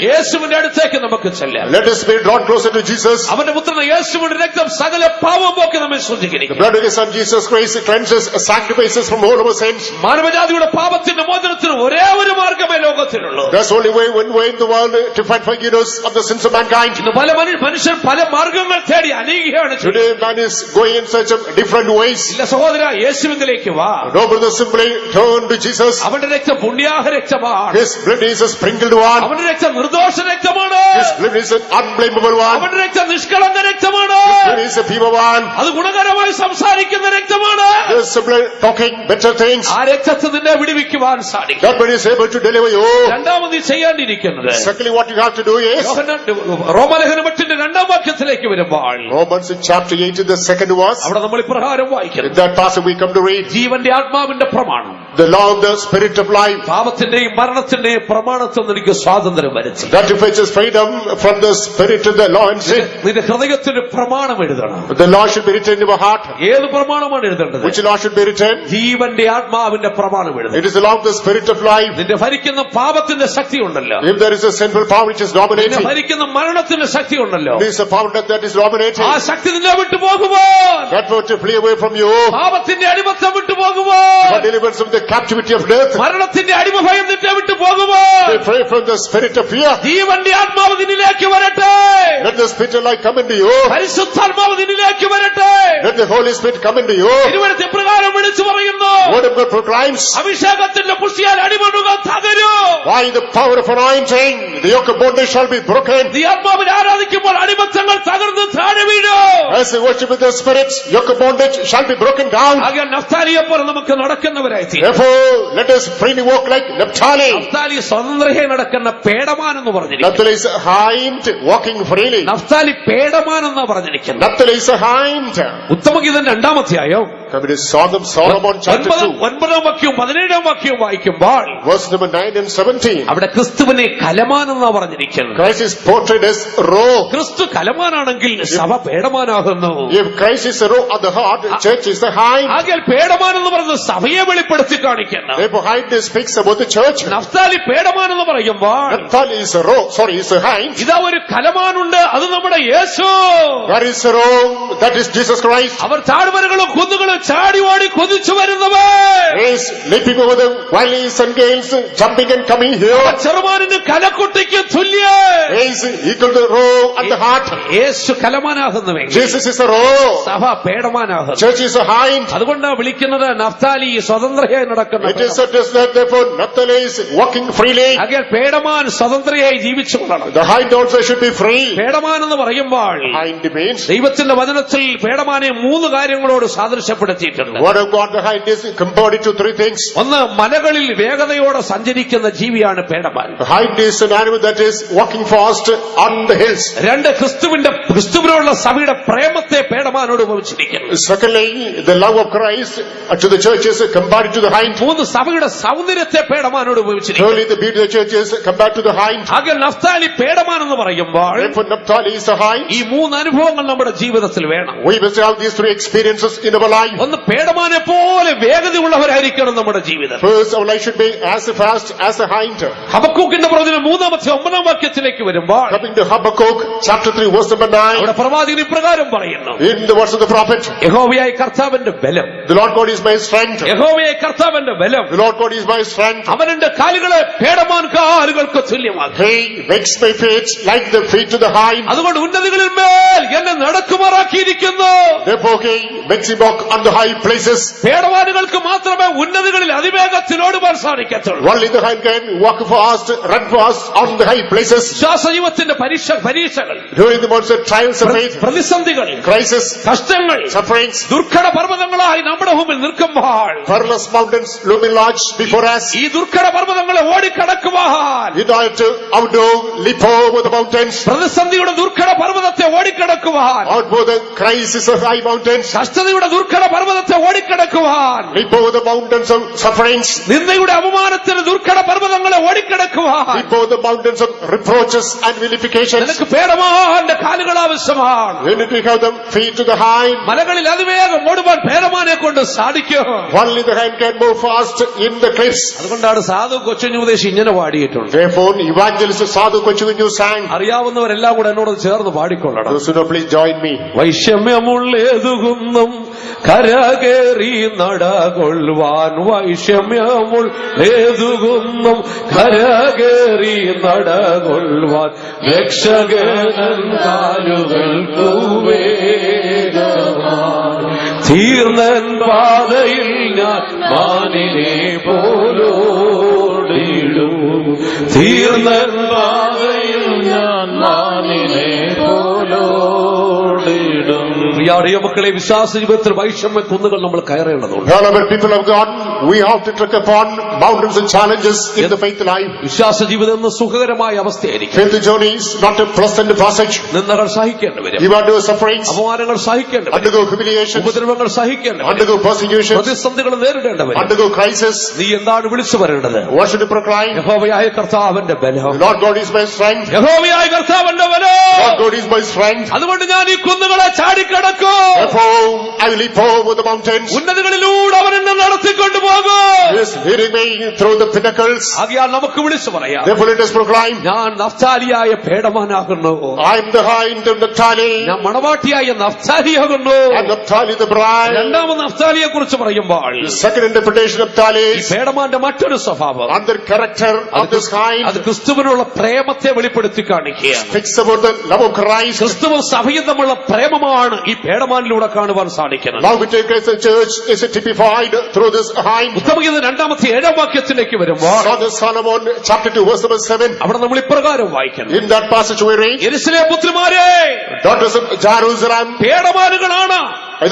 യേശുവിന്റെ അടുത്തേക്ക് നമുക്ക് ചെല്ലാം. Let us be drawn closer to Jesus. അവന്റെ പുത്രനായ യേശുവിന്റെ രക്തം സകല പാപവും പോക്കി നമ്മെ ശുദ്ധീകരിക്കും. The blood of his son Jesus Christ cleanses, sanctifies us from all of our sins. മാനവജാതിയുടെ പാപത്തിന്റെ മോചനത്തിന് ഒരേ ഒരു മാർഗ്ഗമേ ലോകത്തിലുള്ളൂ. That's only one way in the world to find forgiveness of the sins of mankind. ഇന്ന് പല മനുഷ്യർ പല മാർഗ്ഗങ്ങൾ തേടി അനേകയാണ്. Today man is going in search of different ways. ഇല്ല സഹോദരാ, യേശുവിലേക്ക് വാ. No brother, simply turn to Jesus. അവന്റെ രക്തം പുണ്യാഹ രക്തമാണ്. His blood is a sprinkled one. അവന്റെ രക്തം നിർദോഷ രക്തമാണ്. His blood is an unblameable one. അവന്റെ രക്തം നിഷ്കളങ്ക രക്തമാണ്. His blood is a pure one. അത് ഗുണകരമായി സംസാരിക്കുന്ന രക്തമാണ്. His blood talking better things. ആ രക്തത്തിൽ നിന്നെ വിടുവിക്കുവാൻ സാധിക്കും. That blood is able to deliver you. രണ്ടാമത് ചെയ്യേണ്ടിയിരിക്കുന്നത്, Secondly, what you have to do is റോമലേഖനം 8 2 വാക്യത്തിലേക്ക് വരുമ്പോൾ, Romans chapter 8 the second verse. അവിടെ നമ്മൾ ഇപ്രകാരം വായിക്കുന്നു. In that passage we come to read ജീവന്റെ ആത്മാവിന്റെ പ്രമാണം, the law of the spirit of life പാപത്തിന്റെയും മരണത്തിന്റെയും പ്രമാണത്തിൽ നിന്ന് എനിക്ക് സ്വാതന്ത്ര്യം വരുത്തി. that fetches freedom from the spirit of the law and sin. നിന്റെ ഹൃദയത്തിന് പ്രമാണം എഴുതണം. The law should be written in your heart. ഏത് പ്രമാണമാണ് എഴുതേണ്ടത്? Which law should be written? ജീവന്റെ ആത്മാവിന്റെ പ്രമാണം എഴുതണം. It is the law of the spirit of life. നിന്റെ ഭരിക്കുന്ന പാപത്തിന്റെ ശക്തി ഉണ്ടല്ലോ, If there is a sinful power which is നിന്നെ dominating, ഭരിക്കുന്ന മരണത്തിന്റെ ശക്തി ഉണ്ടല്ലോ, there is a power that is dominating. ആ ശക്തി നിന്നെ വിട്ടു പോകുമോ? That will to flee away from you. പാപത്തിന്റെ അടിമത്തം വിട്ടു പോകുമോ? For deliverance from the captivity of death. മരണത്തിന്റെ അടിമ ഭയം നിന്നെ വിട്ടു പോകുമോ? Be free from the spirit of fear. ജീവന്റെ ആത്മാവ് നിന്നിലേക്ക് വരട്ടെ. Let the spirit of life come into you. പരിശുദ്ധാത്മാവ് നിന്നിലേക്ക് വരട്ടെ. Let the Holy Spirit come into you. തിരുവചനത്തിൽ പ്രകാരം വിളിച്ചു പറയുന്നു, Word of God proclaims, അഭിഷേകത്തിന്റെ പുഷ്ടിയാൽ അടിമണ്ണുകൾ തകരും. by the power of anointing, the yoke of bondage shall be broken. നീ ആത്മാവിനെ ആരാധിക്കുമ്പോൾ അടിമത്തങ്ങൾ തകർന്ന് താഴെ വീഴും. As we worship with the spirits, yoke of bondage shall be broken down. ആകെ നഫ്താലിയെ പോലെ നമുക്ക് നടക്കുന്നവരായി തീരും. Therefore, let us freely walk like Naphtali. Naphtali സ്വതന്ത്രയെ നടക്കുന്ന പേടമാൻ എന്ന് പറഞ്ഞിരിക്കുന്നു. Naphtali is a hind walking freely. Naphtali പേടമാൻ എന്നാ പറഞ്ഞിരിക്കുന്നു. Naphtali is a hind. ഉത്തമഗീതം 2-ാം അധ്യായം Come to Sodom, Solomon chapter 2. 9-ാം വാക്യവും 17-ാം വാക്യവും വായിക്കുമ്പോൾ, Verse number 9 and 17. അവിടെ ക്രിസ്തുവിനെ കലമാൻ എന്നാ പറഞ്ഞിരിക്കുന്നു. Christ is portrayed as roe. ക്രിസ്തു കലമാനാണെങ്കിൽ സഭ പേടമാനാകുന്നു. If Christ is a roe at the heart, the church is the hind. ആകെ പേടമാൻ എന്ന് പറയുന്നത് സഭയെ വെളിപ്പെടുത്തി കാണിക്കുന്നു. Therefore, hind speaks about the church. Naphtali പേടമാൻ എന്ന് പറയുമ്പോൾ, Naphtali is a roe. Sorry, is a hind. ഇതാ ഒരു കലമാനുണ്ട്, അത് നമ്മുടെ യേശു. There is a roe. That is Jesus Christ. അവർ താഴ്വരകളും കുന്നുകളും ചാടി ഓടി കൊതിച്ചു വരുന്നവർ. He is leaping over the valleys and gales, jumping and coming here. ചെറുമാനിന് കലക്കുട്ടിക്ക് തുല്യ. He is equal to the roe at the heart. Yeshu കലമാനാകുന്നുവെങ്കിൽ Jesus is a roe. സഭ പേടമാനാകുന്നു. Church is a hind. അതുകൊണ്ടാണ് വിളിക്കുന്നത് Naphtali സ്വതന്ത്രയായി നടക്കുന്ന. It is said that therefore Naphtali is walking freely. അകൽ പേടമാൻ സ്വതന്ത്രയായി ജീവിച്ചു കൊള്ളണം. The hind also should be free. പേടമാൻ എന്ന് പറയുമ്പോൾ Hind means ദൈവത്തിന്റെ വചനത്തിൽ പേടമാനെ 3 കാര്യങ്ങളോട് സാദൃശ്യപ്പെടുത്തിയിട്ടുണ്ട്. word of God. The hind is compared to 3 things. ഒന്ന്, മലകളിൽ വേഗതയോടെ സഞ്ചരിക്കുന്ന ജീവിയാണ് പേടമാൻ. The hind is an animal that is walking fast on the hills. 2, ക്രിസ്തുവിനോടുള്ള സഭയുടെ പ്രേമത്തെ പേടമാനോട് ഉപമിച്ചിരിക്കുന്നു. Secondly, the love of Christ to the church is compared to the hind. 3, സഭയുടെ സൗന്ദര്യത്തെ പേടമാനോട് ഉപമിച്ചിരിക്കുന്നു. Thirdly, the beauty of the church is compared to the hind. ആകെ Naphtali പേടമാൻ എന്ന് പറയുമ്പോൾ Therefore, Naphtali is a hind. ഈ 3 അനുഭവങ്ങൾ നമ്മുടെ ജീവിതത്തിൽ വേണം. We must have these 3 experiences in our life. ഒന്ന്, പേടമാനെ പോലെ വേഗതയുള്ളവരായിരിക്കണം നമ്മുടെ ജീവിതം. First, our life should be as fast as a hind. ഹബക്കൂക്കിന്റെ പ്രവചനം 3-9 വാക്യത്തിലേക്ക് വരുമ്പോൾ, Coming to Habakkuk, chapter 3, verse number 9. അവിടെ പ്രവാചകൻ ഇപ്രകാരം പറയുന്നു, In the words of the prophet, യഹോവയായ കർത്താവിന്റെ ബലം, the Lord God is my strength. യഹോവയായ കർത്താവിന്റെ ബലം, The Lord God is my strength. അവൻ എന്റെ കാലുകളെ പേടമാൻ കാലുകൾക്ക് തുല്യമാക്കി. He makes my feet like the feet of the hind. അതുകൊണ്ട് ഉന്നതികളിൽ മേൽ എന്നെ നടക്കുമാറാക്കിയിരിക്കുന്നു. Therefore, He makes him walk on the high places. പേടമാനുകൾക്ക് മാത്രമേ ഉന്നതികളിൽ അതിവേഗത്തിൽ ഓടുവാൻ സാധിക്കത്തുള്ളൂ. Only the hind can walk fast, run fast on the high places. വിശ്വാസജീവിതത്തിന്റെ പരീക്ഷകൾ, During the months of trials of faith, പ്രതിസന്ധികൾ, crisis, കഷ്ടങ്ങൾ, sufferings, ദുർഘട പർവ്വതങ്ങളായി നമ്മുടെ മുമ്പിൽ നിൽക്കുമ്പോൾ, perilous mountains looming large before us. ഈ ദുർഘട പർവ്വതങ്ങളെ ഓടിക്കടക്കുവാൻ, In order to outdo, leap over the mountains, പ്രതിസന്ധിയുടെ ദുർഘട പർവ്വതത്തെ ഓടിക്കടക്കുവാൻ, outbow the crisis of high mountains, കഷ്ടതയുടെ ദുർഘട പർവ്വതത്തെ ഓടിക്കടക്കുവാൻ, leap over the mountains of sufferings, നിന്ദയുടെ അപമാനത്തിന് ദുർഘട പർവ്വതങ്ങളെ ഓടിക്കടക്കുവാൻ, leap over the mountains of reproaches, process and vilification. നിനക്ക് പേടമാന്റെ കാലുകൾ ആവശ്യമാണ്. You need to have the feet to the hind. മലകളിൽ അതിവേഗം ഓടുവാൻ പേടമാനെ കൊണ്ട് സാധിക്കും. Only the hind can move fast in the cliffs. അതുകൊണ്ടാണ് സാധു കൊച്ചുഞ്ഞുപദേശി ഇങ്ങനെ പാടിയിട്ടുണ്ട്. Therefore, evangelist Sadhu Kochunju sang. അറിയാവുന്നവരെല്ലാം കൂടെ എന്നോട് ചേർന്ന് പാടിക്കൊള്ളണം. Those who know, please join me. വൈഷമ്യമുള്ളേതുകുന്നും കരകേറി നടകൊള്ളുവാൻ, വൈഷമ്യമുള്ളേതുകുന്നും കരകേറി നടകൊള്ളുവാൻ, രക്ഷകൻ കാലുകൾക്കു വേഗമാൻ, തീർന്നൻ പാതയിൽ ഞാൻ മാനിനെ പോലോടിടും, തീർന്നൻ പാതയിൽ ഞാൻ മാനിനെ പോലോടിടും. പ്രിയ മക്കളെ, വിശ്വാസ ജീവിതത്തിൽ വൈഷമ്യ കുന്നുകൾ നമ്മൾ കയറേണ്ടതുണ്ട്. Beloved people of God, we have to trek upon mountains and challenges in the faith life. വിശ്വാസ ജീവിതം എന്ന സുഖകരമായ അവസ്ഥയായിരിക്കും. Faith journey is not a pleasant passage. നിന്ദകൾ സഹിക്കേണ്ടി വരും, You have to sufferings, അപമാനങ്ങൾ സഹിക്കേണ്ടി വരും, undergo humiliation, ഉപദ്രവങ്ങൾ സഹിക്കേണ്ടി വരും, undergo persecution, പ്രതിസന്ധികൾ നേരിടേണ്ടി വരും. undergo crisis. നീ എന്താണ് വിളിച്ചു പറയേണ്ടത്? What should you proclaim? യഹോവയായ കർത്താവിന്റെ ബലം, Lord God is my strength. യഹോവയായ കർത്താവിന്റെ ബലം. Lord God is my strength. അതുകൊണ്ട് ഞാൻ ഈ കുന്നുകളെ ചാടിക്കടക്കും. Therefore, I will leap over the mountains. ഉന്നതികളിലൂടെ അവൻ എന്നെ നടത്തിക്കൊണ്ടുപോകും. He is leading me through the pinnacles. ആകയാൽ നമുക്ക് വിളിച്ചു പറയാം, Therefore, let us proclaim. ഞാൻ നഫ്താലിയായ പേടമാനാകുന്നു, I am the hind of Naphtali. ഞാൻ മണവാട്ടിയായ നഫ്താലിയാകുന്നു. And Naphtali the bride. രണ്ടാമത് നഫ്താലിയെ കുറിച്ച് പറയുമ്പോൾ The second interpretation of Naphtali ഈ is പേടമാന്റെ മറ്റൊരു സ്വഭാവം, under character of this അത് hind. ക്രിസ്തുവിനുള്ള പ്രേമത്തെ വെളിപ്പെടുത്തി കാണിക്കുകയാണ്. Speaks about the love of Christ. ക്രിസ്തുവും സഭയും തമ്മിലുള്ള പ്രേമമാണ് ഈ പേടമാനിലൂടെ കാണുവാൻ സാധിക്കുന്നത്. Now we take as the church is typified through this hind. ഉത്തമഗീത 2-7 വാക്യത്തിലേക്ക് വരുമ്പോൾ Son of Solomon, chapter 2, verse number 7. അവിടെ നമ്മൾ ഇപ്രകാരം വായിക്കുന്നു, In that passage we read, യെരൂശലേം പുത്രിമാരെ, daughters of Jerusalem, പേടമാനുകളാണ്,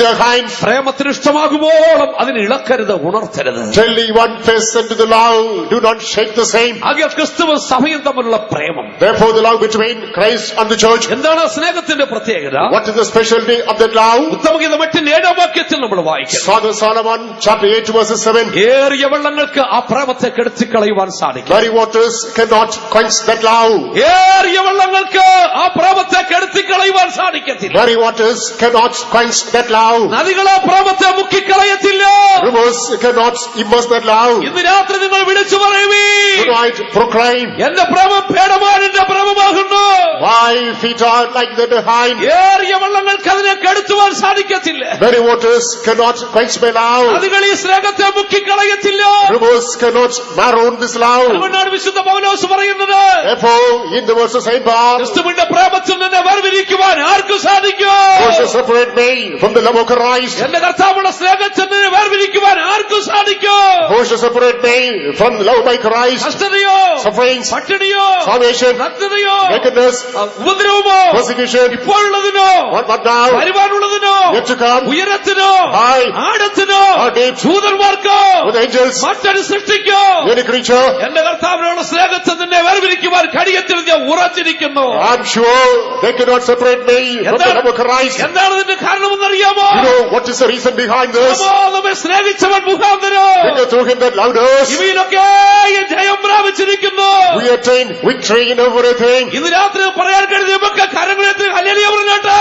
their hinds, പ്രേമത്തിന് ഇഷ്ടമാകുമ്പോഴും അതിന് ഇളക്കരുത്, ഉണർത്തരുത്. tell ye one face unto the love, do not shake the same. ആകയാൽ ക്രിസ്തുവും സഭയും തമ്മിലുള്ള പ്രേമം, Therefore the love between Christ and the church. എന്താണ് സ്നേഹത്തിന്റെ പ്രത്യേകത? What is the specialty of that love? ഉത്തമഗീത 7 വാക്യത്തിൽ നമ്മൾ വായിക്കും, Son of Solomon, chapter 8, verse 7. ഏറിയ വെള്ളങ്ങൾക്ക് ആ പ്രേമത്തെ കെടുത്തിക്കളയുവാൻ സാധിക്കും. Many waters cannot quench that love. ഏറിയ വെള്ളങ്ങൾക്ക് ആ പ്രേമത്തെ കെടുത്തിക്കളയുവാൻ സാധിക്കത്തില്ല. Many waters cannot quench that love. നദികളെ പ്രേമത്തെ മുക്കിക്കളയത്തില്ല. Rivers cannot immerse that love. ഇന്ന് രാത്രി നിങ്ങൾ വിളിച്ചു പറയുവീൻ, Tonight proclaim, എന്റെ പ്രേമം പേടമാനിന്റെ പ്രേമമാകുന്നു. my feet are like the hind. ഏറിയ വെള്ളങ്ങൾക്ക് അതിനെ കെടുത്തുവാൻ സാധിക്കത്തില്ല. Many waters cannot quench my love. നദികൾ ഈ സ്നേഹത്തെ മുക്കിക്കളയത്തില്ല. Rivers cannot maroon this love. അതുകൊണ്ടാണ് വിശുദ്ധ പൗലോസ് പറയുന്നത്, Therefore, in the verse of Saint Paul, ക്രിസ്തുവിന്റെ പ്രേമത്തിൽ നിന്നെ വേർതിരിക്കുവാൻ ആർക്കും സാധിക്കും? who shall separate me from the love of Christ? എന്റെ കർത്താവുടെ സ്നേഹത്തിൽ നിന്നെ വേർതിരിക്കുവാൻ ആർക്കും സാധിക്കും? Who shall separate me from the love of my Christ? കഷ്ടതയോ, Sufferings, പട്ടിണിയോ, salvation, നഗ്നതയോ, nakedness, ഉപദ്രവമോ, persecution, ഇപ്പോഴുള്ളതിനോ, what now, വരുവാനുള്ളതിനോ, yet to come, ഉയരത്തിനോ, high, ആഴത്തിനോ, or deep, ദൂതന്മാർക്കോ, with angels, മറ്റൊരു സൃഷ്ടിക്കോ, any creature. എന്റെ കർത്താവിനോട് സ്നേഹത്തിൽ നിന്നെ വേർതിരിക്കുവാൻ കടിയത്തിൽ ഞാൻ ഉറച്ചിരിക്കുന്നു. I'm sure they cannot separate me from the love of Christ. എന്താണ് ഇതിന്റെ കാരണമെന്നറിയാമോ? You know what is the reason behind this? നമ്മെ സ്നേഹിച്ചവൻ മുഖാന്തരം Because through him that loved us, ഇവയിലൊക്കെ ജയം പ്രാപിച്ചിരിക്കുന്നു. we attain victory in everything. ഇന്ന് രാത്രി പറയാൻ കഴിയുന്ന നമുക്ക് കരങ്ങളെത്തി ഹല്ലേലൂയ പറഞ്ഞോട്ടെ.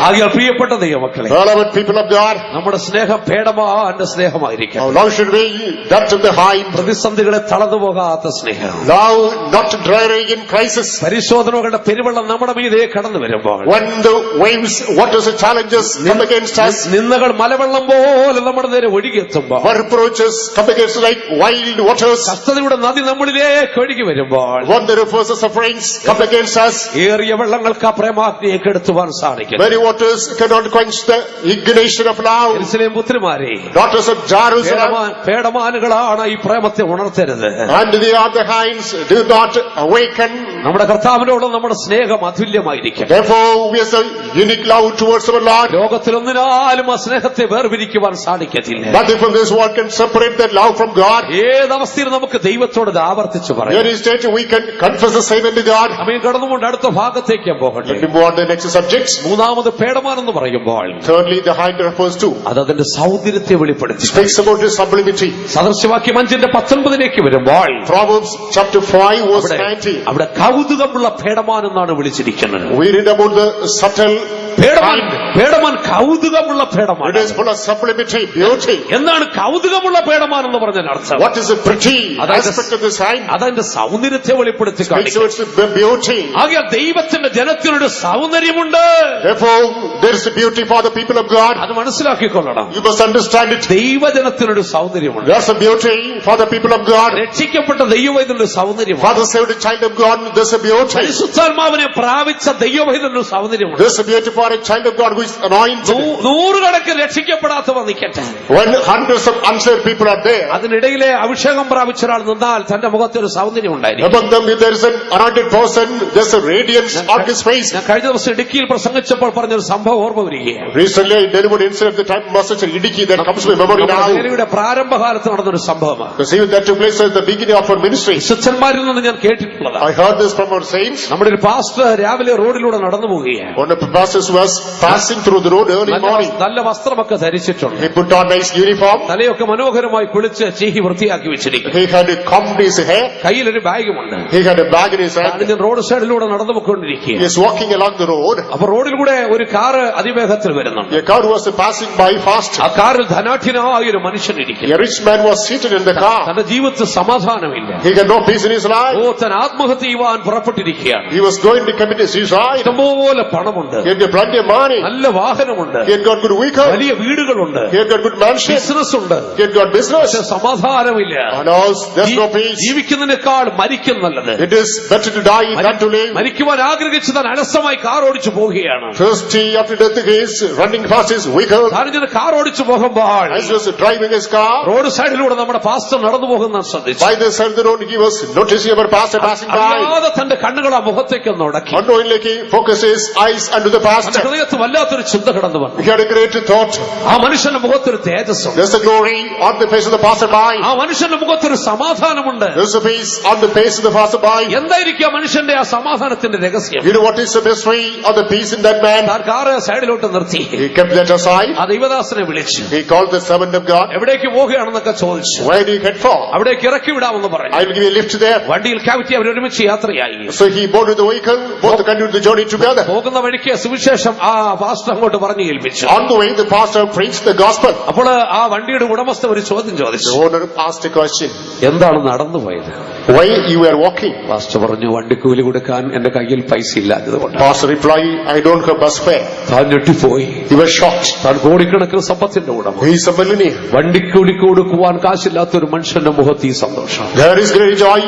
ആകയാൽ പ്രിയപ്പെട്ട ദൈവമക്കളെ, Beloved people of God, നമ്മുടെ സ്നേഹം പേടമാന്റെ സ്നേഹമായിരിക്കും. how long should we that of the hind? പ്രതിസന്ധികളെ തളർന്നു പോകാത്ത സ്നേഹം. Now not drying in crisis. പരിശോധനകളുടെ പെരുവെള്ളം നമ്മുടെ മീതെ കടന്നു വരുമ്പോൾ, When the waves, waters and challenges come against us, നിന്ദകൾ മലവെള്ളം പോലെ നമ്മുടെ നേരെ ഒഴുകിയെത്തുമ്പോൾ, our reproaches come against like wild waters, കഷ്ടതയുടെ നദി നമ്മളിലേക്ക് ഒഴുകി വരുമ്പോൾ, when the rivers of sufferings come against us, ഏറിയ വെള്ളങ്ങൾക്ക് ആ പ്രേമാഗ്നിയെ കെടുത്തുവാൻ സാധിക്കും. many waters cannot quench the ignition of love. യെരൂശലേം പുത്രിമാരെ, Daughters of Jerusalem, പേടമാനുകളാണ് ഈ പ്രേമത്തെ ഉണർത്തരുത്. and the other hinds do not awaken. നമ്മുടെ കർത്താവിനോട് നമ്മുടെ സ്നേഹം അതുല്യമായിരിക്കും. Therefore, we have a unique love towards our Lord. ലോകത്തിലൊന്നിനാലും ആ സ്നേഹത്തെ വേർപിരിക്കുവാൻ സാധിക്കത്തില്ല. Nothing from this world can separate that love from God. ഏതവസ്ഥയിൽ നമുക്ക് ദൈവത്തോട് ഇത് ആവർത്തിച്ചു പറയാം. Here is state we can confess the same unto God. സമയം കടന്നുകൊണ്ട് അടുത്ത ഭാഗത്തേക്ക് പോകട്ടെ. Let me move on to the next subjects. മൂന്നാമത് പേടമാൻ എന്ന് പറയുമ്പോൾ Thirdly, the hind refers to, അത് അതിന്റെ സൗന്ദര്യത്തെ വെളിപ്പെടുത്തി. speaks about his sublimity. സദൃശവാക്യം 5:19 വരുമ്പോൾ Proverbs chapter 5 verse അവിടെ 19. അവിടെ കൗതുകമുള്ള പേടമാൻ എന്നാണ് വിളിച്ചിരിക്കുന്നത്. We read about the subtle പേടമാൻ hind. പേടമാൻ കൗതുകമുള്ള പേടമാൻ. It is full of sublimity, beauty. എന്താണ് കൗതുകമുള്ള പേടമാൻ എന്ന് പറഞ്ഞാൽ അർത്ഥം? What is the pretty aspect of this hind? അതതിന്റെ സൗന്ദര്യത്തെ വെളിപ്പെടുത്തി Speaks കാണിക്കും. about the beauty. ആകയാൽ ദൈവത്തിന്റെ ജനത്തിനൊരു സൗന്ദര്യമുണ്ട്. Therefore, there is a beauty for the people of God. അത് മനസ്സിലാക്കിക്കൊള്ളണം. You must understand it. ദൈവജനത്തിനൊരു സൗന്ദര്യമുണ്ട്. There's a beauty for the people of God. രക്ഷിക്കപ്പെട്ട ദൈവവൈദ്യനൊരു സൗന്ദര്യമുണ്ട്. For the saved child of God, there's a beauty. പരിശുദ്ധാത്മാവിനെ പ്രാപിച്ച ദൈവവൈദ്യനൊരു സൗന്ദര്യമുണ്ട്. There's a beauty for a child of God who is anointed. നൂറുകണക്കിന് രക്ഷിക്കപ്പെടാത്തവർ നിൽക്കട്ടെ. When hundreds of unsaved people are there, അതിനിടയിലെ അഭിഷേകം പ്രാപിച്ച ഒരാൾ നിന്നാൽ തന്റെ മുഖത്ത് ഒരു സൗന്ദര്യം ഉണ്ടായിരിക്കും. among them if there is an anointed person, there's a radiance on his face. ഞാൻ കഴിഞ്ഞ ദിവസം ഇടുക്കിയിൽ പ്രസംഗിച്ചപ്പോൾ പറഞ്ഞൊരു സംഭവം ഓർമ്മ വരികയാണ്. Recently I delivered instead of the time message in Idiki that comes to my memory now. നമ്മുടെ പ്രാരംഭകാലത്ത് നടന്നൊരു സംഭവമാണ്. Because even that took place at the beginning of our ministry. വിശുദ്ധന്മാരിൽ നിന്ന് ഞാൻ കേട്ടിട്ടുള്ളതാണ്. I heard this from our saints. നമ്മുടെ ഒരു pastor രാവിലെ റോഡിലൂടെ നടന്നു പോവുകയാണ്. One of the pastors was passing through the road early morning. നല്ല വസ്ത്രമൊക്കെ ധരിച്ചിട്ടുണ്ട്. He put on nice uniform. തലയൊക്കെ മനോഹരമായി കുളിച്ച് ചീഹി വൃത്തിയാക്കി വെച്ചിരിക്കുന്നു. He had combed his hair. കയ്യിലൊരു ബാഗുമുണ്ട്. He had a bag in his hand. ഞാൻ റോഡ് സൈഡിലൂടെ നടന്നു He പോയിക്കൊണ്ടിരിക്കുകയാണ്. is walking along the road. അപ്പൊ റോഡിലൂടെ ഒരു കാറ് അതിവേഗത്തിൽ വരുന്നുണ്ട്. A car was passing by fast. ആ കാറിൽ ധനാഠ്യനായ ഒരു മനുഷ്യൻ ഇരിക്കുന്നു. A rich man was seated in the car. തന്റെ ജീവിതത്തിൽ സമാധാനമില്ല. He had no peace in his life. താൻ ആത്മഹത്യ ചെയ്യുവാൻ പുറപ്പെട്ടിരിക്കുകയാണ്. He was going to commit suicide. ഇഷ്ടംപോലെ പണമുണ്ട്. He had plenty of money. നല്ല വാഹനമുണ്ട്. He had got good vehicle. വലിയ വീടുകളുണ്ട്. He had got good mansion. Business ഉണ്ട്. He had got business. പക്ഷെ സമാധാനമില്ല. And also, there's no peace. ജീവിക്കുന്നതിനേക്കാൾ മരിക്കും നല്ലത്. It is better to die than to live. മരിക്കുവാൻ ആഗ്രഹിച്ച് താൻ അലസമായി കാർ ഓടിച്ചു പോവുകയാണ്. Thirsty after death, he is running past his vehicle. താനിങ്ങനെ കാർ ഓടിച്ചു പോകുമ്പോൾ As he was driving his car, road സൈഡിലൂടെ നമ്മുടെ പാസ്റ്റർ നടന്നു പോകുന്ന ശ്രദ്ധിച്ചു. by the side of the road, he was noticing our pastor passing by. അറിയാതെ തന്റെ കണ്ണുകൾ ആ മുഖത്തേക്ക് ഉടക്കി. Unknowingly, he focused his eyes onto the തന്റെ pastor. ഹൃദയത്തിൽ വല്ലാത്തൊരു ചിന്ത കടന്നു വന്നു. He had a great thought. ആ മനുഷ്യന്റെ മുഖത്തൊരു തേജസ്സുണ്ട്. There's a glory on the face of the passerby. ആ മനുഷ്യന്റെ മുഖത്തൊരു സമാധാനമുണ്ട്. There's a peace on the face of the passerby. എന്തായിരിക്കും ആ മനുഷ്യന്റെ ആ സമാധാനത്തിന്റെ രഹസ്യം? You know what is the mystery of the peace in that man? താൻ കാറ് സൈഡിലോട്ട് നിർത്തി. He kept that aside. ആ ദൈവദാസനെ വിളിച്ചു. He called the servant of God. എവിടേക്ക് പോകുകയാണെന്നൊക്കെ ചോദിച്ചു. Where do you head for? അവിടേക്ക് ഇറക്കി വിടാമെന്ന് പറഞ്ഞു. I will give you a lift there. വണ്ടിയിൽ കയറ്റി അവരൊരുമിച്ച് യാത്രയായി. So he boarded the vehicle. Both continued the journey together. പോകുന്ന വഴിക്ക് സുവിശേഷം ആ പാസ്റ്റർ അങ്ങോട്ട് പറഞ്ഞു ഏൽപ്പിച്ചു. On the way, the pastor preached the gospel. അപ്പോൾ ആ വണ്ടിയുടെ ഉടമസ്ഥ ഒരു ചോദ്യം ചോദിച്ചു. The owner asked a question. എന്താണ് നടന്നു പോയത്? Why you were walking? Pastor പറഞ്ഞു, വണ്ടിക്കൂലി കൊടുക്കാൻ എന്റെ കയ്യിൽ പൈസ ഇല്ലാത്തതുകൊണ്ട്. Pastor replied, I don't have bus fare. താൻ ഞെട്ടിപ്പോയി. He was shocked. താൻ കോടിക്കണക്കിന് സമ്പത്തിന്റെ ഉടമ. He is a millionaire. വണ്ടിക്കൂലി കൊടുക്കുവാൻ കാശില്ലാത്ത ഒരു മനുഷ്യന്റെ മുഖത്ത് ഈ സന്തോഷം. There is great joy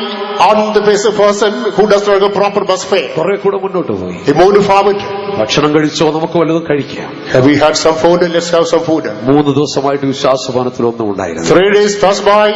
on the face of a person who does not have a proper bus fare. കുറെ കൂടെ മുന്നോട്ട് പോയി. He moved forward. ഭക്ഷണം കഴിച്ചോ, നമുക്ക് വല്ലതും കഴിക്കാം. Have we had some food? Let's have some food. 3 ദിവസമായിട്ട് വിശ്വാസപാനത്തിൽ ഒന്നും ഉണ്ടായിരുന്നു. 3 days passed by,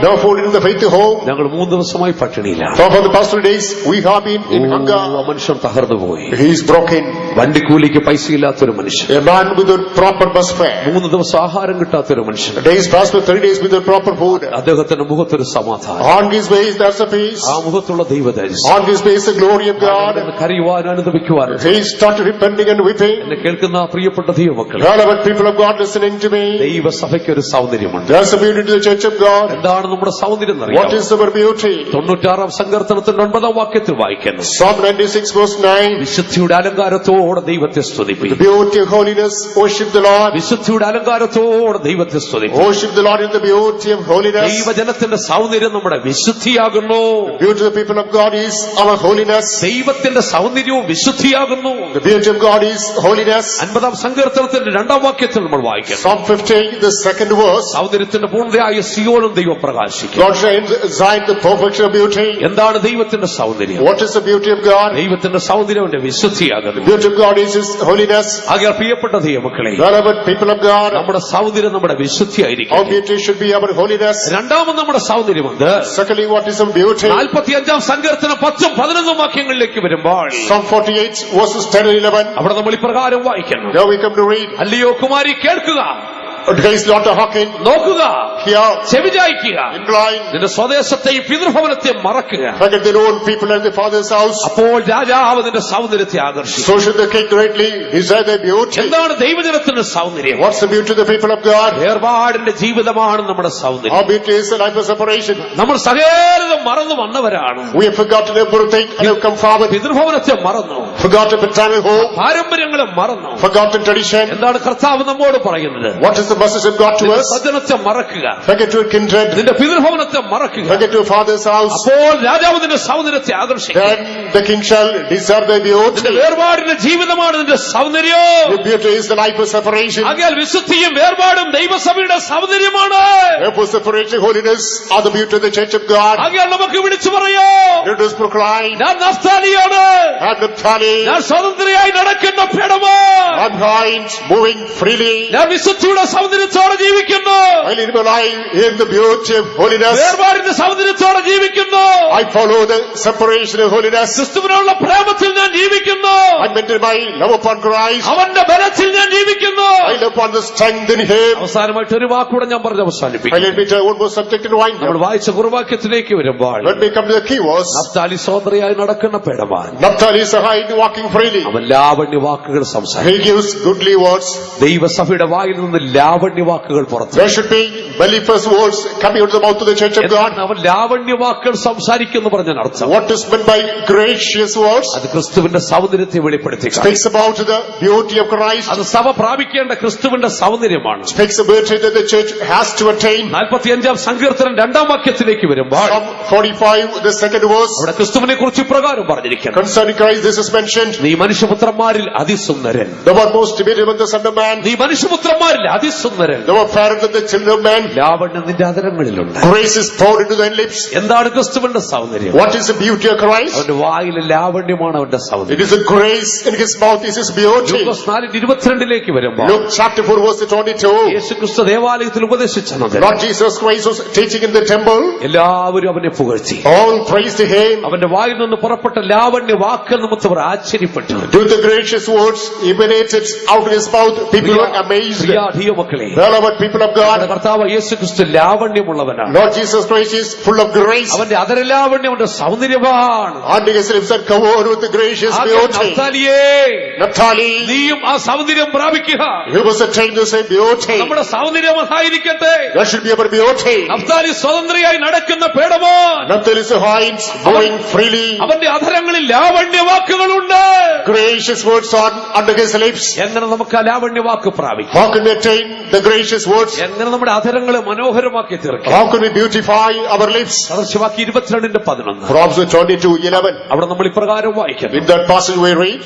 no food in the faith home. ഞങ്ങൾ 3 ദിവസമായി പട്ടിണിയില്ല. For the past 3 days, we have been in hunger. ആ മനുഷ്യൻ തകർന്നു പോയി. He is broken. വണ്ടിക്കൂലിക്ക് പൈസ ഇല്ലാത്തൊരു മനുഷ്യൻ. A man with a proper bus fare. 3 ദിവസം ആഹാരം കിട്ടാത്തൊരു മനുഷ്യൻ. Days passed by 3 days with a proper food. അദ്ദേഹത്തിന്റെ മുഖത്തൊരു സമാധാനം. On his face, there's a peace. ആ മുഖത്തുള്ള ദൈവതേജസ്. On his face, the glory of God. കരയുവാൻ അനുദപിക്കുവാൻ. He started repenting and weeping. എന്നെ കേൾക്കുന്ന പ്രിയപ്പെട്ട ദൈവമക്കളെ, Relevant people of God listening to me. ദൈവസഭയ്ക്ക് ഒരു സൗന്ദര്യമുണ്ട്. There's a beauty to the church of God. എന്താണ് നമ്മുടെ സൗന്ദര്യം എന്നറിയാമോ? What is our beauty? 96 സങ്കീർത്തനത്തിന്റെ 9 വാക്യത്തിൽ വായിക്കുന്നു. Psalm 96 verse 9. വിശുദ്ധിയുടെ അലങ്കാരത്തോടെ ദൈവത്തെ The സ്തുതിപ്പിക്കും. beauty of holiness, worship the Lord. വിശുദ്ധിയുടെ അലങ്കാരത്തോടെ ദൈവത്തെ സ്തുതിപ്പിക്കും. Worship the Lord in the beauty of holiness. ദൈവജനത്തിന്റെ സൗന്ദര്യം നമ്മുടെ വിശുദ്ധിയാകുന്നു. The beauty of the people of God is our holiness. ദൈവത്തിന്റെ സൗന്ദര്യവും വിശുദ്ധിയാകുന്നു. The beauty of God is holiness. 50 സങ്കീർത്തനത്തിന്റെ 2 വാക്യത്തിൽ നമ്മൾ വായിക്കുന്നു. Psalm 50, the second verse. സൗന്ദര്യത്തിന്റെ പൂർണ്ണതയായ സിയോനും ദൈവം പ്രകാശിക്കും. God shines Zion the perfection of beauty. എന്താണ് ദൈവത്തിന്റെ സൗന്ദര്യം? What is the beauty of God? ദൈവത്തിന്റെ സൗന്ദര്യം അവന്റെ വിശുദ്ധിയാകുന്നു. The beauty of God is His holiness. ആകയാൽ പ്രിയപ്പെട്ട ദൈവമക്കളെ, Relevant people of God, നമ്മുടെ സൗന്ദര്യം നമ്മുടെ വിശുദ്ധിയായിരിക്കും. our beauty should be our holiness. രണ്ടാമത് നമ്മുടെ സൗന്ദര്യമുണ്ട്. Secondly, what is our beauty? 45 സങ്കീർത്തനം 10 11 വാക്യങ്ങളിലേക്ക് വരുമ്പോൾ Psalm 48 verses 10 and 11. അവിടെ നമ്മൾ ഇപ്രകാരം വായിക്കുന്നു. Now we come to read. അല്ലയോ കുമാരി കേൾക്കുക, Grace not to hearken, നോക്കുക, hear, ചെവിചായിക്കുക, incline, നിന്റെ സ്വദേശത്തെയും പിതൃഭവനത്തെയും മറക്കുക. forget their own people and their father's house. അപ്പോൾ രാജാവ് നിന്റെ സൗന്ദര്യത്തെ ആകർഷിക്കും. So should the king greatly desire their beauty. എന്താണ് ദൈവജനത്തിന്റെ സൗന്ദര്യം? What's the beauty of the people of God? വേർപാടിന്റെ ജീവിതമാണ് നമ്മുടെ സൗന്ദര്യം. Our beauty is the life of separation. നമ്മൾ സകലതും മറന്നു വന്നവരാണ്. We have forgotten everything and have come forward. പിതൃഭവനത്തെ മറന്നു, Forgotten paternal home, പാരമ്പര്യങ്ങളെ മറന്നു. forgotten tradition. എന്താണ് കർത്താവ് നമ്മോട് പറയുന്നത്? What is the message of God to നിന്റെ us? സജ്ജനത്തെ മറക്കുക, Forget your kindred, നിന്റെ പിതൃഭവനത്തെ മറക്കുക. forget your father's house. അപ്പോൾ രാജാവ് നിന്റെ സൗന്ദര്യത്തെ ആകർഷിക്കും. Then the king shall desire their നിന്റെ beauty. വേർപാടിന്റെ ജീവിതമാണ് നിന്റെ സൗന്ദര്യം. Your beauty is the life of separation. ആകയാൽ വിശുദ്ധിയും വേർപാടും ദൈവസഭയുടെ സൗന്ദര്യമാണ്. Therefore separation, holiness are the beauty of the church of God. ആകയാൽ നമുക്ക് വിളിച്ചു പറയോ, Let us proclaim, ഞാൻ നഫ്താലിയാണ്, I'm Naphtali, ഞാൻ സ്വതന്ത്രയായി നടക്കുന്ന പേടമാണ്, I'm blind, moving freely. ഞാൻ വിശുദ്ധിയുടെ സൗന്ദര്യത്തോടെ ജീവിക്കുന്നു, I live my life in the beauty of holiness. വേർപാടിന്റെ സൗന്ദര്യത്തോടെ ജീവിക്കുന്നു, I follow the separation of holiness. ക്രിസ്തുവിനുള്ള പ്രേമത്തിൽ ഞാൻ ജീവിക്കുന്നു, I maintain my love upon Christ. അവന്റെ ബലത്തിൽ ഞാൻ ജീവിക്കുന്നു. I live upon the strength in Him. അവസാനമായിട്ട് ഒരു വാക്കൂടെ ഞാൻ പറഞ്ഞ് I അവസാനിപ്പിക്കും. let me tell one more subject and wind നമ്മൾ up. വായിച്ച കുറുവാക്യത്തിലേക്ക് വരുമ്പോൾ Let me come to the key words. Naphtali സ്വതന്ത്രയായി നടക്കുന്ന പേടമാൻ, Naphtali is a hide walking freely. അവൻ ലാവണ്യ വാക്കുകൾ സംസാരിക്കും. He gives goodly words. ദൈവസഭയുടെ വായിൽ നിന്ന് ലാവണ്യ വാക്കുകൾ പുറത്തു. There should be mellifluous words coming out of the mouth of the church of God. അവൻ ലാവണ്യ വാക്കുകൾ സംസാരിക്കുന്നു പറഞ്ഞ അർത്ഥം, What is meant by gracious words? അത് ക്രിസ്തുവിന്റെ സൗന്ദര്യത്തെ വെളിപ്പെടുത്തി, Speaks about the beauty of Christ. അത് സഭ പ്രാപിക്കേണ്ട ക്രിസ്തുവിന്റെ സൗന്ദര്യമാണ്. Speaks the beauty that the church has to attain. 45 സങ്കീർത്തനം 2 വാക്യത്തിലേക്ക് വരുമ്പോൾ Psalm 45, the second verse. അവിടെ ക്രിസ്തുവിനെ കുറിച്ച് ഇപ്രകാരം പറഞ്ഞിരിക്കണം, Concerning Christ, this is mentioned. നീ മനുഷ്യപുത്രന്മാരിൽ അതിസുന്ദരൻ, The one most immediate among the Son of Man. നീ മനുഷ്യപുത്രന്മാരിൽ അതിസുന്ദരൻ, The one fairer than the children of men. ലാവണ്യം നിന്റെ അതരങ്ങളിലുണ്ട്. Grace is poured into thy lips. എന്താണ് ക്രിസ്തുവിന്റെ സൗന്ദര്യം? What is the beauty of Christ? അവന്റെ വായിലെ ലാവണ്യമാണ് അവന്റെ It സൗന്ദര്യം. is the grace in his mouth is his beauty. ലൂക്കോസ് 4:22 വരുമ്പോൾ Luke chapter 4 verse 22. യേശുക്രിസ്തു ദേവാലയത്തിൽ ഉപദേശിച്ചത്, Lord Jesus Christ was teaching in the temple. എല്ലാവരും അവനെ പുകഴ്ത്തി. All praise to him. അവന്റെ വായിൽ നിന്ന് പുറപ്പെട്ട ലാവണ്യ വാക്കുകൾ നിമിത്തം അവർ ആശ്ചര്യപ്പെട്ടു. Due to the gracious words emanated out of his mouth, people were amazed. പ്രിയ മക്കളെ, Beloved people of God, കർത്താവ് യേശുക്രിസ്തു ലാവണ്യമുള്ളവനാണ്. Lord Jesus Christ is full of grace. അവന്റെ അതരലാവണ്യം അവന്റെ സൗന്ദര്യമാണ്. On his lips are covered with the gracious beauty. നഫ്താലിയേ, Naphtali, നീയും ആ സൗന്ദര്യം പ്രാപിക്കുക. he was attained the same beauty. നമ്മുടെ സൗന്ദര്യം അതായിരിക്കട്ടെ. That should be our beauty. Naphtali സ്വതന്ത്രയായി നടക്കുന്ന പേടമാൻ, Naphtali is a hind, going freely. അവന്റെ അധരങ്ങളിൽ ലാവണ്യ വാക്കുകളുണ്ട്. Gracious words on under his lips. എങ്ങനെ നമുക്ക് ആ ലാവണ്യ വാക്ക് പ്രാപിക്കാം? How can we attain the gracious words? എങ്ങനെ നമ്മുടെ അധരങ്ങളെ മനോഹരമാക്കി തീർക്കാം? How can we beautify our lips? സദൃശവാക്യം 22:11 Proverbs 22:11. അവിടെ നമ്മൾ ഇപ്രകാരം വായിക്കുന്നു, In that passage we read,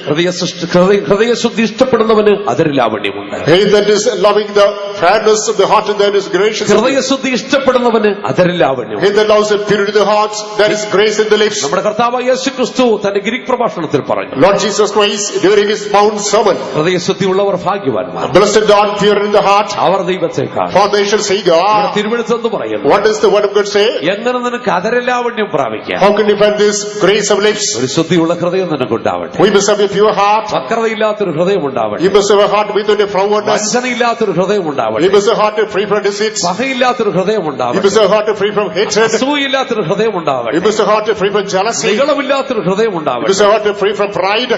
ഹൃദയശുദ്ധി ഇഷ്ടപ്പെടുന്നവന് അതിൽ ലാവണ്യമുണ്ട്. he that is loving the fairness of the heart and that is gracious. ഹൃദയശുദ്ധി ഇഷ്ടപ്പെടുന്നവന് അതിൽ ലാവണ്യമുണ്ട്. He that loves the purity of the heart, that is grace in the lips. നമ്മുടെ കർത്താവ് യേശുക്രിസ്തു തന്റെ Greek പ്രഭാഷണത്തിൽ പറഞ്ഞു, Lord Jesus Christ during his Mount Sermon, ഹൃദയശുദ്ധിയുള്ളവർ ഭാഗ്യവാന്മാർ, blessed are pure in the heart, അവർ ദൈവത്തെ കാണും. for they shall see God. തിരുവെഴുത്തെന്ന് പറയുന്നു, What does the word of God say? എങ്ങനെ നിനക്ക് അതരലാവണ്യം പ്രാപിക്കാം? How can you find this grace of lips? ഒരു ശുദ്ധിയുള്ള ഹൃദയം നിനക്കുണ്ടാവട്ടെ. We must have a pure heart. വക്രതയില്ലാത്തൊരു ഹൃദയം ഉണ്ടാവട്ടെ. You must have a heart without a frowardness. വഞ്ചനയില്ലാത്തൊരു ഹൃദയം You ഉണ്ടാവട്ടെ. must have a heart free from deceit. പകയില്ലാത്തൊരു ഹൃദയം You ഉണ്ടാവട്ടെ. must have a heart free from hatred. അസൂയില്ലാത്തൊരു ഹൃദയം You ഉണ്ടാവട്ടെ. must have a heart free from jealousy. You നികളമില്ലാത്തൊരു ഹൃദയം must ഉണ്ടാവട്ടെ. have a heart free from pride.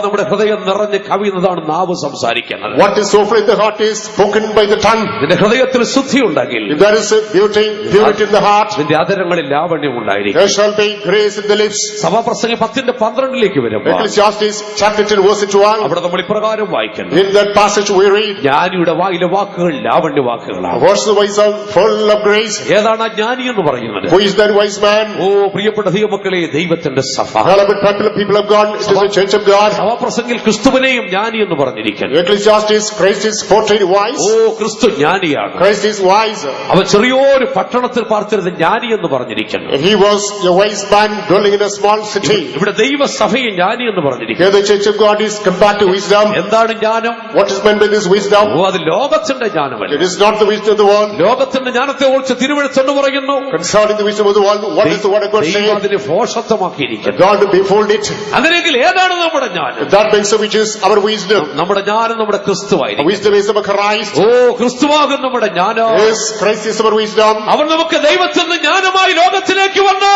നമ്മുടെ ഹൃദയം നിറഞ്ഞ് കവിയുന്നതാണ് നാവ് സംസാരിക്കുന്നത്. What is so free in the heart is spoken by the tongue. നിന്റെ ഹൃദയത്തിൽ ശുദ്ധി ഉണ്ടെങ്കിൽ If there is a purity in the heart, നിന്റെ അതരങ്ങളിൽ ലാവണ്യം ഉണ്ടായിരിക്കും. there shall be grace in the lips. സഭാപ്രസംഗം 10:12 വരുമ്പോൾ Ecclesiastes chapter 10 verse 12. അവിടെ നമ്മൾ ഇപ്രകാരം വായിക്കുന്നു, In that passage we read, ജ്ഞാനിയുടെ വായിലെ വാക്കുകൾ ലാവണ്യ വാക്കുകളാണ്. words of the wise are full of grace. ഏതാണ് ആ ജ്ഞാനി എന്ന് പറയുന്നത്? Who is that wise man? ഓ പ്രിയപ്പെട്ട ദൈവമക്കളെ, ദൈവത്തിന്റെ സഭ. Beloved people of God, it is the church of God. സഭാപ്രസംഗിൽ ക്രിസ്തുവിനെയും ജ്ഞാനി എന്ന് പറഞ്ഞിരിക്കുന്നു. Ecclesiastes, Christ is portrayed wise. ഓ ക്രിസ്തു ജ്ഞാനിയാണ്. Christ is wise. അവൻ ചെറിയൊരു പട്ടണത്തിൽ പാർത്തിരുന്ന ജ്ഞാനി എന്ന് പറഞ്ഞിരിക്കുന്നു. He was a wise man dwelling in a small city. ഇവിടെ ദൈവസഭയെ ജ്ഞാനി എന്ന് പറഞ്ഞിരിക്കുന്നു. Here the church of God is compared to wisdom. എന്താണ് ജ്ഞാനം? What is meant by this wisdom? ഓ അത് ലോകത്തിന്റെ ജ്ഞാനമല്ല. It is not the wisdom of the world. ലോകത്തിന്റെ ജ്ഞാനത്തെ കുറിച്ച് തിരുവെഴുത്തെന്ന് പറയുന്നു, Concerning the wisdom of the world, what is the word of God ദൈവം saying? അതിനെ ഭോഷത്വമാക്കിയിരിക്കുന്നു. God befold it. അങ്ങനെയെങ്കിൽ ഏതാണ് നമ്മുടെ ജ്ഞാനം? That makes which is our wisdom. നമ്മുടെ ജ്ഞാനം നമ്മുടെ ക്രിസ്തുവായിരിക്കും. Wisdom is of Christ. ഓ ക്രിസ്തുവാകും നമ്മുടെ ജ്ഞാനം. Yes, Christ is our wisdom. അവൻ നമുക്ക് ദൈവത്തിൽ നിന്ന് ജ്ഞാനമായി ലോകത്തിലേക്ക് വന്നു.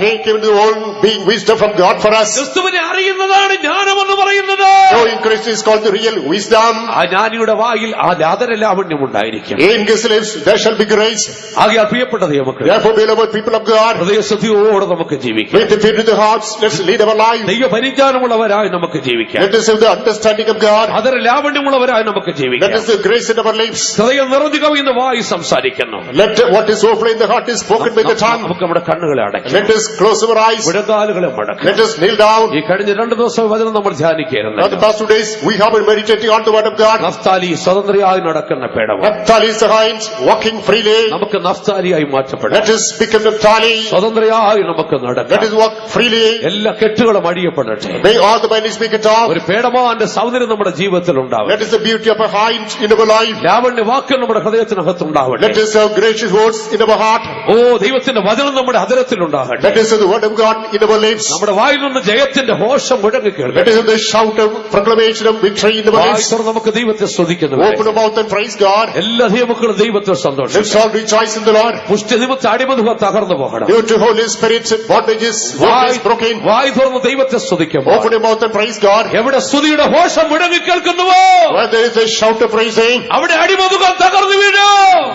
He came to the world being wisdom from God for us. ക്രിസ്തുവിനെ അറിയുന്നതാണ് ജ്ഞാനമെന്ന് പറയുന്നത്. Knowing Christ is called the real wisdom. ആ ജ്ഞാനിയുടെ വായിൽ ആ ലാതരലാവണ്യം ഉണ്ടായിരിക്കും. In his lips there shall be grace. ആകയാൽ പ്രിയപ്പെട്ട ദൈവമക്കളെ, Therefore, beloved people of God, ഹൃദയശുദ്ധിയോടെ നമുക്ക് ജീവിക്കാം. with the fear in the hearts, let's lead our life. ദൈവ പരിജ്ഞാനമുള്ളവരായി നമുക്ക് ജീവിക്കാം. Let us have the understanding of God. അതര ലാവണ്യമുള്ളവരായി നമുക്ക് Let ജീവിക്കാം. us have grace in our lips. ഹൃദയം നിറഞ്ഞു കവിയുന്ന വായി സംസാരിക്കുന്നു. Let what is overflowing in the heart is spoken by the tongue. നമുക്ക് നമ്മുടെ കണ്ണുകളെ അടയ്ക്കാം. Let us close our eyes. വിടകാലുകളെ മടക്കാം. Let us kneel down. ഈ കഴിഞ്ഞ 2 ദിവസം വചനം നമ്മൾ Now the ധ്യാനിക്കുകയായിരുന്നു. past 2 days we have been meditating on the word of God. Naphtali സ്വതന്ത്രയായി നടക്കുന്ന പേടവം. Naphtali is the hinds walking freely. നമുക്ക് നഫ്താലിയായി മാറ്റപ്പെടാം. Let us become Naphtali. സ്വതന്ത്രയായി നമുക്ക് Let നടക്കാം. us walk freely. എല്ലാ കെട്ടുകളും അഴിയപ്പെടട്ടെ. May all the bindings be cut off. ഒരു പേടമാന്റെ സൗന്ദര്യം നമ്മുടെ ജീവിതത്തിൽ ഉണ്ടാവും. Let us the beauty of a hind in our life. ലാവണ്യ വാക്കുകൾ നമ്മുടെ ഹൃദയത്തിനകത്ത് ഉണ്ടാവട്ടെ. Let us have gracious words in our heart. ഓ ദൈവത്തിന്റെ വചനം നമ്മുടെ ഹൃദയത്തിൽ ഉണ്ടാകട്ടെ. Let us have the word of God in our lips. നമ്മുടെ വായിൽ നിന്ന് ജയത്തിന്റെ ഘോഷം മുഴങ്ങി Let കേൾക്കട്ടെ. us have the shout of proclamation of victory in our വായി lips. തുറന്ന് നമുക്ക് ദൈവത്തെ സ്തുതിക്കുന്നു. Open our mouth and praise God. എല്ലാ ദൈവമക്കളും ദൈവത്തെ സന്തോഷം. Let's all rejoice in the Lord. പുഷ്ടി നിമിത്ത അടിമതുക തകർന്നു പോകണം. Due to Holy Spirit, bondages, yoke is broken. വായി തുറന്ന് ദൈവത്തെ സ്തുതിക്കുമ്പോൾ Open your mouth and praise God. എവിടെ സ്തുതിയുടെ ഘോഷം മുഴങ്ങി കേൾക്കുന്നുവോ Where there is a shout of praising, അവിടെ അടിമതുക തകർന്നു വീഴും.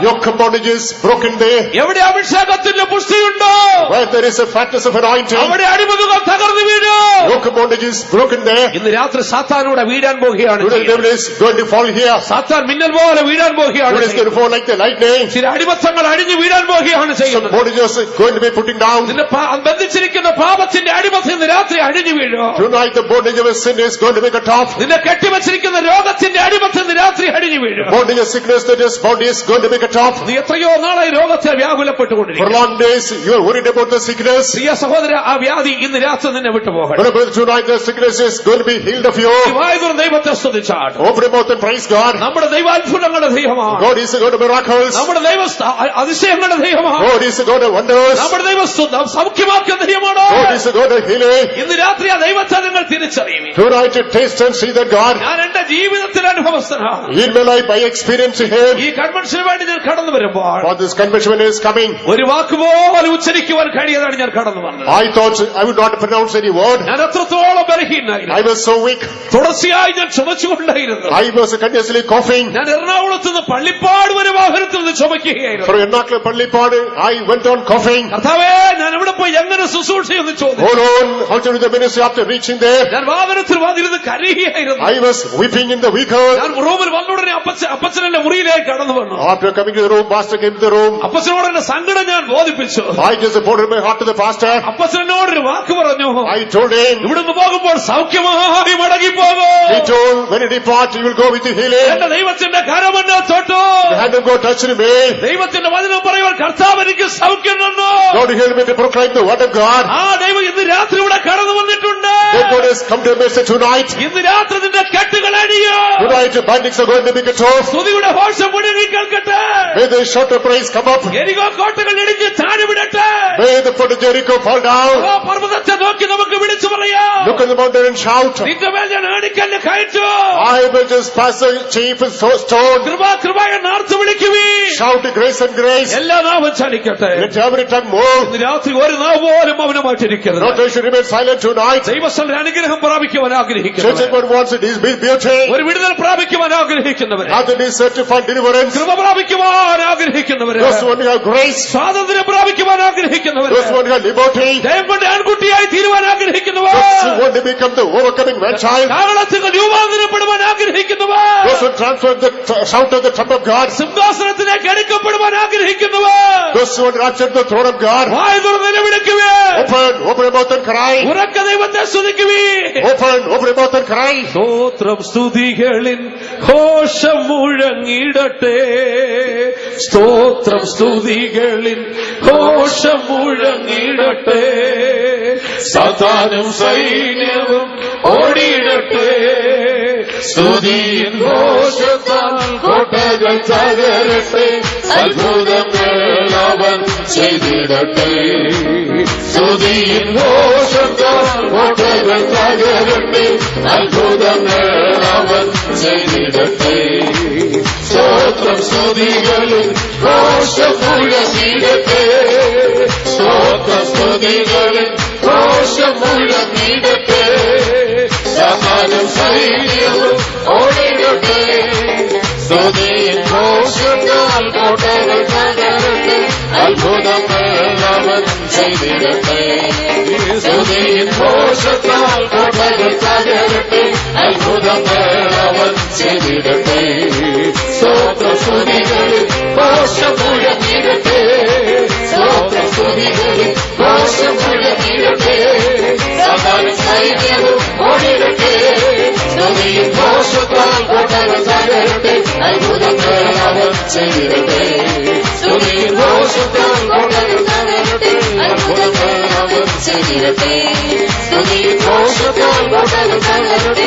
yoke of bondages broken there. എവിടെ അഭിഷേകത്തിന്റെ പുഷ്ടിയുണ്ടോ Where there is a fatness of anointing, അവിടെ അടിമതുക തകർന്നു വീഴും. yoke of bondages broken there. ഇന്ന് രാത്രി സാത്താനൂടെ വീഴാൻ പോകുകയാണ്. Today the devil is going to fall here. സാത്താൻ മിന്നൽ പോലെ വീഴാൻ പോകുകയാണ്. Today is going to fall like the lightning. ചില അടിമത്തങ്ങൾ അടിഞ്ഞു വീഴാൻ പോകുകയാണ് Some ചെയ്യുന്നത്. bondages are going to be putting down. നിന്നെ ബന്ധിച്ചിരിക്കുന്ന പാപത്തിന്റെ അടിമത്തം ഇന്ന് രാത്രി അടിഞ്ഞു വീഴും. Tonight the bondage of a sin is going to be cut off. നിന്നെ കെട്ടിവച്ചിരിക്കുന്ന രോഗത്തിന്റെ അടിമത്തം ഇന്ന് രാത്രി അടിഞ്ഞു വീഴും. Bondage of sickness that is bound is going to be cut off. നീ എത്രയോ നാളായി രോഗത്തെ For വ്യാകുലപ്പെട്ടുകൊണ്ടിരിക്കുന്നു. long days you are worried about the sickness. പ്രിയ സഹോദര, ആ വ്യാധി ഇന്ന് രാത്രി നിന്നെ വിട്ടുപോകണം. But tonight the sickness is going to be healed of you. വായുതുറ ദൈവത്തെ സ്തുതിച്ചാണ്. Open your mouth and praise God. നമ്മുടെ ദൈവാത്ഭുതങ്ങളുടെ ദൈവമാണ്. God is a God of miracles. നമ്മുടെ ദൈവ അതിശയങ്ങളുടെ ദൈവമാണ്. God is a God of wonders. നമ്മുടെ ദൈവ സൗഖ്യമാക്കുന്ന ദൈവമാണ്. God is a God of healing. ഇന്ന് രാത്രി ആ ദൈവത്തെ നിങ്ങൾ തിരിച്ചറിയും. Tonight you taste and see that God. ഞാൻ എന്റെ ജീവിതത്തിൽ അനുഭവസ്ഥനാണ്. In my life I experience Him. ഈ കൺവെൻഷന് വേണ്ടി ഞാൻ കടന്നു വരുമ്പോൾ For this convention is coming. ഒരു വാക്കുപോലും ഉച്ചരിക്കുവാൻ കഴിയാതാണ് ഞാൻ കടന്നു വന്നത്. I thought I would not pronounce any word. ഞാൻ എത്രത്തോളം ബലഹീനായിരുന്നു. I was so weak. തുടർച്ചയായി ഞാൻ ചുമച്ചുകൊണ്ടായിരുന്നു. I was continuously coughing. ഞാൻ എറണാകുളത്ത് നിന്ന് പള്ളിപ്പാട് വരെ വാഹനത്തിൽ നിന്ന് ചുമക്കുകയായിരുന്നു. From Ernakulam Pallipad, I went on coughing. കർത്താവേ, ഞാൻ എവിടെ പോയി എങ്ങനെ ശുശ്രൂഷയെന്ന് ചോദിച്ചു. Hold on, how to do the ministry after reaching there? ഞാൻ വാഹനത്തിൽ വന്നിരുന്ന് കരയുകയായിരുന്നു. I was weeping in the vehicle. ഞാൻ റൂമിൽ വന്നുടനെ അപ്പച്ചൻ എന്റെ മുറിയിലേക്ക് കടന്നു വന്നു. After coming to the room, pastor came to the room. അപ്പച്ചനോട് എന്റെ സങ്കടം ഞാൻ ബോധിപ്പിച്ചു. I just reported my heart to the pastor. അപ്പച്ചനോട് ഒരു വാക്ക് പറഞ്ഞു. I told him. ഇവിടുന്ന് പോകുമ്പോൾ സൗഖ്യമായി മടങ്ങിപ്പോകും. He told, when you depart, you will go with the healing. എന്റെ ദൈവത്തിന്റെ കരമെന്നെ തൊട്ടു. The hand of God touched me. ദൈവത്തിന്റെ വചനം പറയുവാൻ കർത്താവ് എനിക്ക് സൗഖ്യം തന്നു. God help me to proclaim the word of God. ആ ദൈവം ഇന്ന് രാത്രി ഇവിടെ കടന്നു വന്നിട്ടുണ്ട്. God has come to a message tonight. ഇന്ന് രാത്രി നിന്റെ കെട്ടുകൾ അടിയോ. Tonight the bindings are going to be cut off. സ്തുതിയുടെ ഘോഷം മുഴുവൻ കേൾക്കട്ടെ. May the shout of praise come up. എരികോ കോട്ടകൾ ഇടിഞ്ഞ് താഴെ വിടട്ടെ. May the foot of Jericho fall down. ആ പർവ്വതത്തെ നോക്കി നമുക്ക് വിളിച്ചു പറയാം. Look at the mountain and shout. നിന്റെ മേൽ ഞാൻ ആണിക്കല്ല് കയറ്റു. I will just pass the chief and stone. കൃപ എന്നാർത്ത് വിളിക്കുവീ. Shout grace and grace. എല്ലാ നാവും ചലിക്കട്ടെ. Let every tongue move. ഇന്ന് രാത്രി ഒരു നാവ് പോലും മൗനമായിട്ടിരിക്കരുത്. Not I should remain silent tonight. ദൈവസ്ഥലം അനുഗ്രഹം പ്രാപിക്കുവാൻ Church ആഗ്രഹിക്കുന്നവർ, God wants it is beauty. ഒരു വിടുതൽ പ്രാപിക്കുവാൻ ആഗ്രഹിക്കുന്നവർ, Nothing is certified deliverance. കൃപ പ്രാപിക്കുവാൻ ആഗ്രഹിക്കുന്നവർ, Those who have grace. സ്വാതന്ത്ര്യം പ്രാപിക്കുവാൻ ആഗ്രഹിക്കുന്നവർ, Those who have liberty. ജയം കൊണ്ട് ആൺകുട്ടിയായി തീരുവാൻ ആഗ്രഹിക്കുന്നവർ, Those who want to become the overcoming man child. കാഹളത്തിൽ രൂപാന്തരപ്പെടുവാൻ ആഗ്രഹിക്കുന്നവർ, Those who transfer the shout of the trump of God. സിംഹാസനത്തിലേക്ക് എടുക്കപ്പെടുവാൻ ആഗ്രഹിക്കുന്നവർ, Those who want to rapture the throne of God. വായ് തുറന്ന് നിലവിളിക്കുവേ. Open your mouth and cry. ഉറക്ക ദൈവത്തെ സ്തുതിക്കുവേ. Open your mouth and cry. സ്തോത്രം സ്തുതികളിൻ ഘോഷം മുഴങ്ങിടട്ടെ. സ്തോത്രം സ്തുതികളിൻ ഘോഷം മുഴങ്ങിടട്ടെ. സാത്താനും സൈന്യവും ഓടിയിടട്ടെ. സ്തുതിയിൻ ഘോഷത്താൽ കോട്ടകൾ തകരട്ടെ. അത്ഭുതങ്ങൾ അവൻ ചെയ്തിടട്ടെ. സ്തുതിയിൻ ഘോഷത്താൽ കോട്ടകൾ തകരട്ടെ. അത്ഭുതങ്ങൾ അവൻ ചെയ്തിടട്ടെ. സ്തുതികളിൽ ഘോഷം മുഴങ്ങിടട്ടെ സ്തുതികളിൽ ഘോഷം മുഴങ്ങിടട്ടെ സകലം സൈന്യവും ഓടിടട്ടെ സ്തുതിയിൽ ഘോഷത്താൽ കോട്ടകൾ തകരട്ടെ അത്ഭുതങ്ങൾ അവൻ ചെയ്തിടട്ടെ സ്തുതിയിൽ ഘോഷത്താൽ കോട്ടകൾ തകരട്ടെ അത്ഭുതങ്ങൾ അവൻ ചെയ്തിടട്ടെ സ്തുതികളിൽ ഘോഷം മുഴങ്ങിടട്ടെ സ്തുതികളിൽ ഘോഷം മുഴങ്ങിടട്ടെ സകല സൈന്യവും ഓടിടട്ടെ സ്തുതിയിൽ ഘോഷത്താൽ കോട്ടകൾ തകരട്ടെ അത്ഭുതങ്ങൾ അവൻ ചെയ്തിടട്ടെ സ്തുതിയിൽ ഘോഷത്താൽ കോട്ടകൾ തകരട്ടെ അത്ഭുതങ്ങൾ അവൻ ചെയ്തിടട്ടെ സ്തുതിയിൽ ഘോഷത്താൽ കോട്ടകൾ തകരട്ടെ